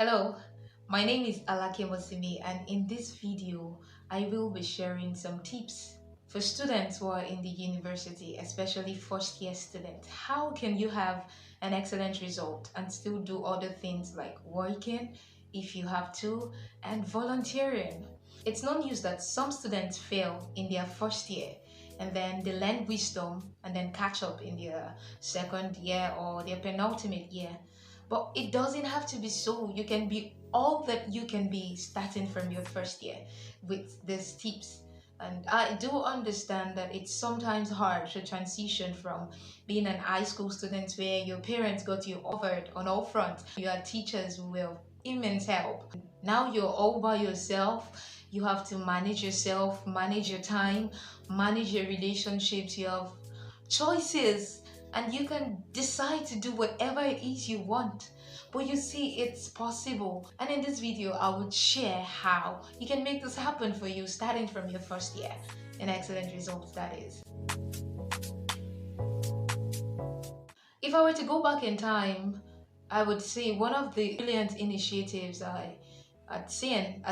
Hello, my name is Alake Mosimi, and in this video, I will be sharing some tips for students who are in the university, especially first year students. How can you have an excellent result and still do other things like working if you have to and volunteering? It's no news that some students fail in their first year and then they learn wisdom and then catch up in their second year or their penultimate year. But it doesn't have to be so. You can be all that you can be starting from your first year with these tips. And I do understand that it's sometimes hard to transition from being an high school student where your parents got you offered on all fronts. You had teachers who were immense help. Now you're all by yourself. You have to manage yourself, manage your time, manage your relationships. You have choices and you can decide to do whatever it is you want. But you see, it's possible. And in this video, I would share how you can make this happen for you starting from your first year. An excellent result, that is. If I were to go back in time, I would say one of the brilliant initiatives I had seen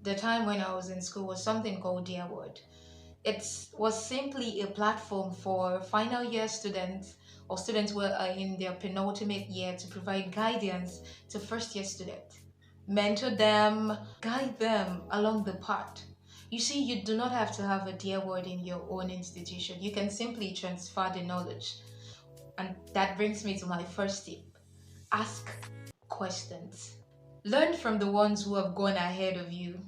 the time when I was in school was something called Dareword. It was simply a platform for final year students or students who are in their penultimate year to provide guidance to first year students. Mentor them, guide them along the path. You see, you do not have to have a Dareword in your own institution. You can simply transfer the knowledge. And that brings me to my first tip. Ask questions. Learn from the ones who have gone ahead of you.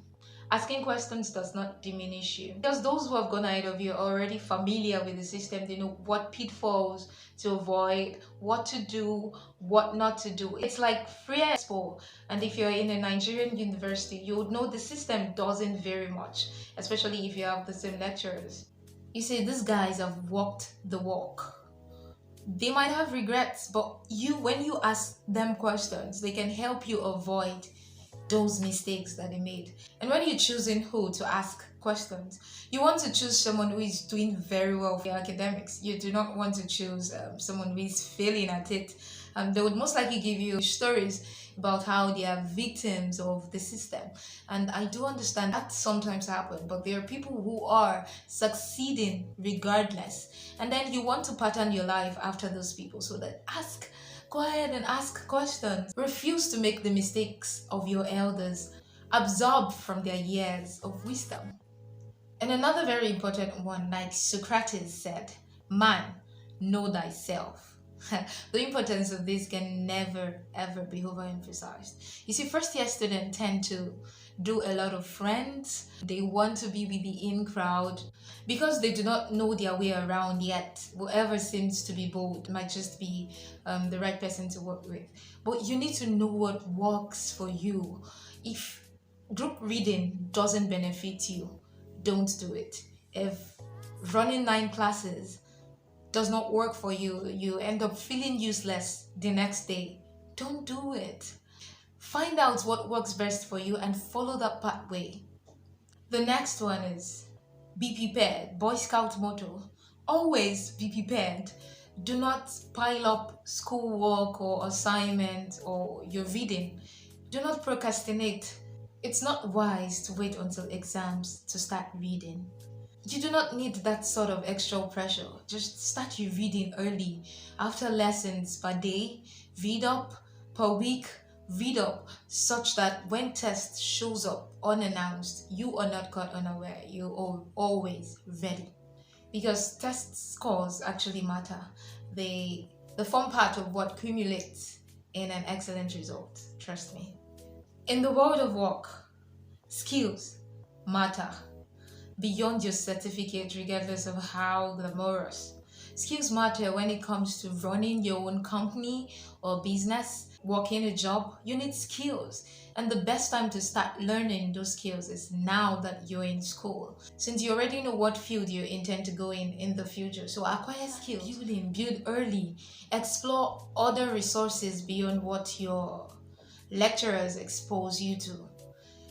Asking questions does not diminish you because those who have gone ahead of you are already familiar with the system. They know what pitfalls to avoid, what to do, what not to do. It's like free expo, and if you're in a Nigerian university, you would know the system doesn't vary much, especially if you have the same lecturers. You see, these guys have walked the walk. They might have regrets, but when you ask them questions, they can help you avoid those mistakes that they made. And when you're choosing who to ask questions, you want to choose someone who is doing very well for academics. You do not want to choose someone who is failing at it. They would most likely give you stories about how they are victims of the system. And I do understand that sometimes happens, but there are people who are succeeding regardless. And then you want to pattern your life after those people, so that go ahead and ask questions. Refuse to make the mistakes of your elders. Absorb from their years of wisdom. And another very important one, like Socrates said, man, know thyself. The importance of this can never ever be overemphasized. You see, first year students tend to do a lot of friends. They want to be with the in crowd because they do not know their way around yet. Whoever seems to be bold might just be the right person to work with. But you need to know what works for you. If group reading doesn't benefit you, don't do it. If running 9 classes does not work for you, you end up feeling useless the next day, don't do it. Find out what works best for you and follow that pathway. The next one is be prepared. Boy Scout motto: always be prepared. Do not pile up schoolwork or assignment or your reading. Do not procrastinate. It's not wise to wait until exams to start reading. You do not need that sort of extra pressure. Just start your reading early. After lessons per day, read up. Per week, read up, such that when test shows up unannounced, you are not caught unaware. You are always ready. Because test scores actually matter. They form part of what cumulates in an excellent result. Trust me. In the world of work, skills matter beyond your certificate, regardless of how glamorous. Skills matter when it comes to running your own company or business, working a job. You need skills. And the best time to start learning those skills is now that you're in school, since you already know what field you intend to go in the future. So acquire skills, build early, explore other resources beyond what your lecturers expose you to.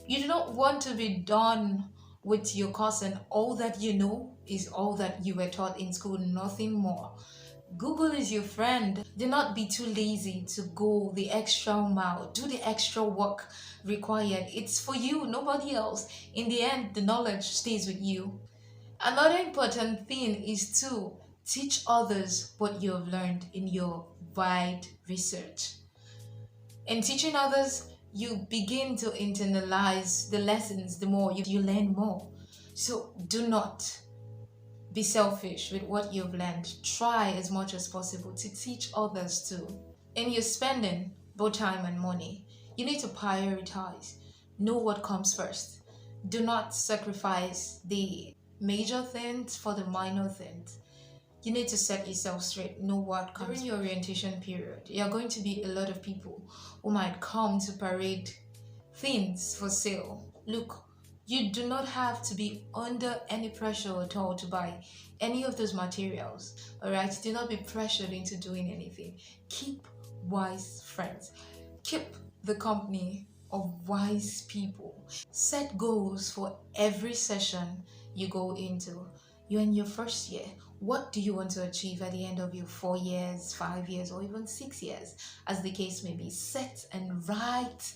You do not want to be done with your course and all that you know is all that you were taught in school, nothing more. Google is your friend. Do not be too lazy to go the extra mile, do the extra work required. It's for you, nobody else. In the end, the knowledge stays with you. Another important thing is to teach others what you have learned in your wide research. In teaching others, you begin to internalize the lessons. The more you learn more. So do not be selfish with what you've learned. Try as much as possible to teach others too. And you're spending both time and money. You need to prioritize. Know what comes first. Do not sacrifice the major things for the minor things. You need to set yourself straight. Know what comes. During your orientation period, there are going to be a lot of people who might come to parade things for sale. Look, you do not have to be under any pressure at all to buy any of those materials. Alright, do not be pressured into doing anything. Keep wise friends. Keep the company of wise people. Set goals for every session you go into. You're in your first year. What do you want to achieve at the end of your 4 years, 5 years, or even 6 years, as the case may be? Set and write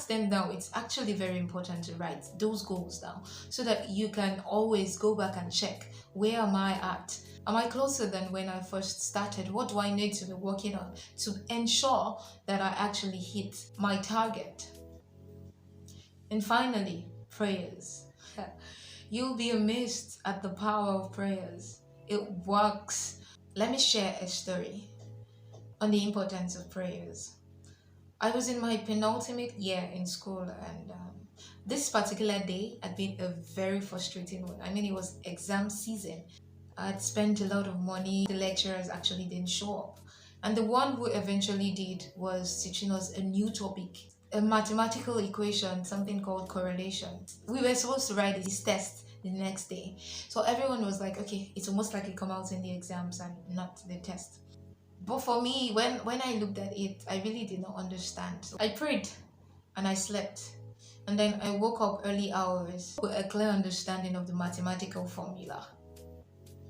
them down. It's actually very important to write those goals down so that you can always go back and check, where am I at? Am I closer than when I first started? What do I need to be working on to ensure that I actually hit my target? And finally, prayers. You'll be amazed at the power of prayers. It works. Let me share a story on the importance of prayers. I was in my penultimate year in school, and this particular day had been a very frustrating one. I mean, it was exam season. I'd spent a lot of money. The lecturers actually didn't show up. And the one who eventually did was teaching us a new topic, a mathematical equation, something called correlation. We were supposed to write this test the next day. So everyone was like, okay, it's almost like it come out in the exams and not the test. But for me, when I looked at it, I really did not understand. So I prayed and I slept. And then I woke up early hours with a clear understanding of the mathematical formula.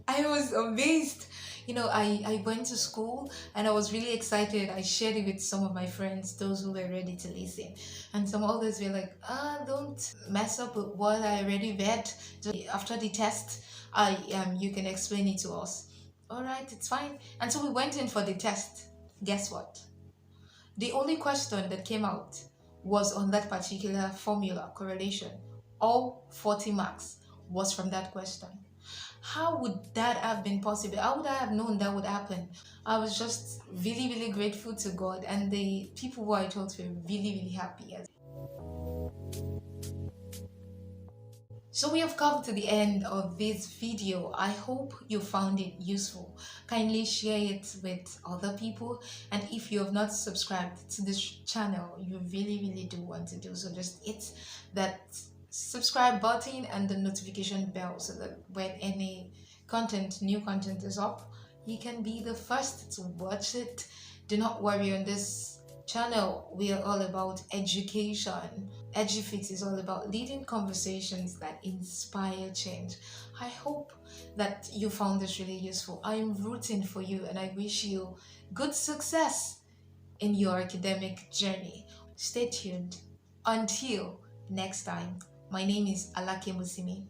I was amazed. I went to school and I was really excited. I shared it with some of my friends, those who were ready to listen. And some others were like, don't mess up with what I already read. After the test, you can explain it to us. All right, it's fine. And so we went in for the test. Guess what? The only question that came out was on that particular formula, correlation. All 40 marks was from that question. How would that have been possible? How would I have known that would happen? I was just really, really grateful to God, and the people who I talked to were really, really happy. So we have come to the end of this video. I hope you found it useful. Kindly share it with other people, and if you have not subscribed to this channel, you really, really do want to do so. Just hit that subscribe button and the notification bell so that when any new content is up, you can be the first to watch it. Do not worry, on this channel we are all about education. EduFix is all about leading conversations that inspire change. I hope that you found this really useful. I am rooting for you and I wish you good success in your academic journey. Stay tuned. Until next time, my name is Alake Musimi.